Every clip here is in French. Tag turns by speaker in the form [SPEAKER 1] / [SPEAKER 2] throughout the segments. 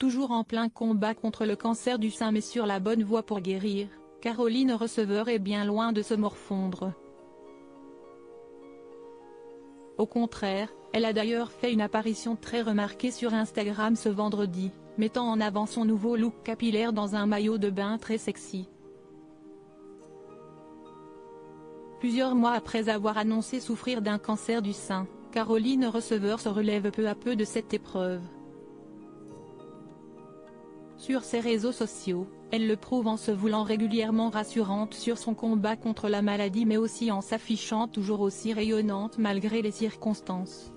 [SPEAKER 1] toujours en plein combat contre le cancer du sein mais sur la bonne voie pour guérir, Caroline Receveur est bien loin de se morfondre. Au contraire, elle a d'ailleurs fait une apparition très remarquée sur Instagram ce vendredi, mettant en avant son nouveau look capillaire dans un maillot de bain très sexy. Plusieurs mois après avoir annoncé souffrir d'un cancer du sein, Caroline Receveur se relève peu à peu de cette épreuve. Sur ses réseaux sociaux, elle le prouve en se voulant régulièrement rassurante sur son combat contre la maladie mais aussi en s'affichant toujours aussi rayonnante malgré les circonstances.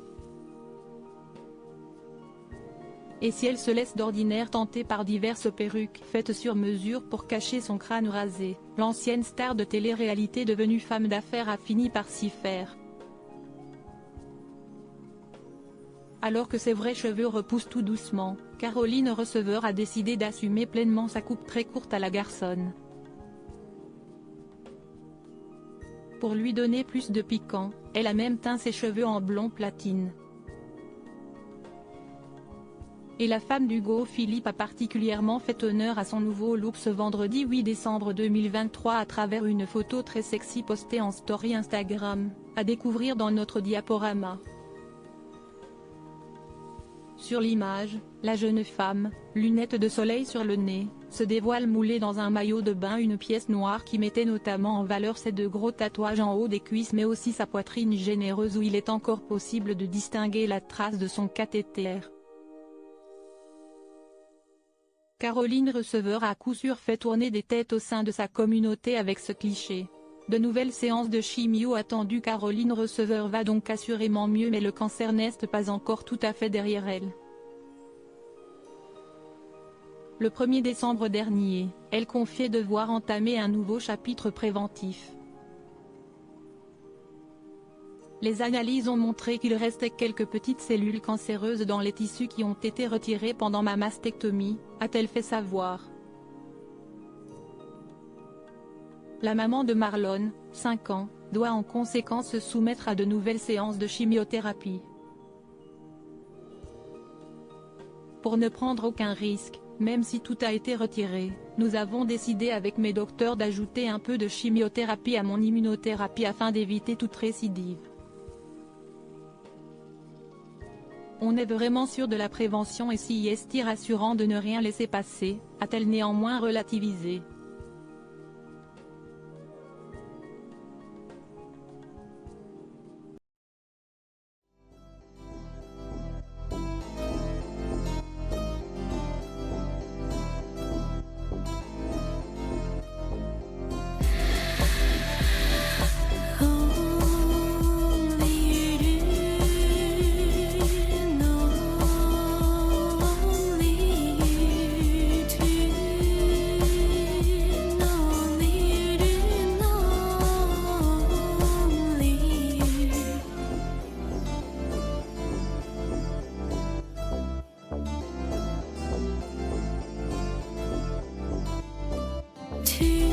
[SPEAKER 1] Et si elle se laisse d'ordinaire tenter par diverses perruques faites sur mesure pour cacher son crâne rasé, l'ancienne star de télé-réalité devenue femme d'affaires a fini par s'y faire. Alors que ses vrais cheveux repoussent tout doucement, Caroline Receveur a décidé d'assumer pleinement sa coupe très courte à la garçonne. Pour lui donner plus de piquant, elle a même teint ses cheveux en blond platine. Et la femme d'Hugo Philippe a particulièrement fait honneur à son nouveau look ce vendredi 8 décembre 2023 à travers une photo très sexy postée en story Instagram, à découvrir dans notre diaporama. Sur l'image, la jeune femme, lunettes de soleil sur le nez, se dévoile moulée dans un maillot de bain, une pièce noire qui mettait notamment en valeur ses deux gros tatouages en haut des cuisses mais aussi sa poitrine généreuse où il est encore possible de distinguer la trace de son cathéter. Caroline Receveur a à coup sûr fait tourner des têtes au sein de sa communauté avec ce cliché. De nouvelles séances de chimio attendues. Caroline Receveur va donc assurément mieux mais le cancer n'est pas encore tout à fait derrière elle. Le 1er décembre dernier, elle confiait devoir entamer un nouveau chapitre préventif. Les analyses ont montré qu'il restait quelques petites cellules cancéreuses dans les tissus qui ont été retirés pendant ma mastectomie, a-t-elle fait savoir. La maman de Marlon, 5 ans, doit en conséquence se soumettre à de nouvelles séances de chimiothérapie. Pour ne prendre aucun risque, même si tout a été retiré, nous avons décidé avec mes docteurs d'ajouter un peu de chimiothérapie à mon immunothérapie afin d'éviter toute récidive. On est vraiment sûr de la prévention et si est rassurant de ne rien laisser passer, a-t-elle néanmoins relativisé.
[SPEAKER 2] To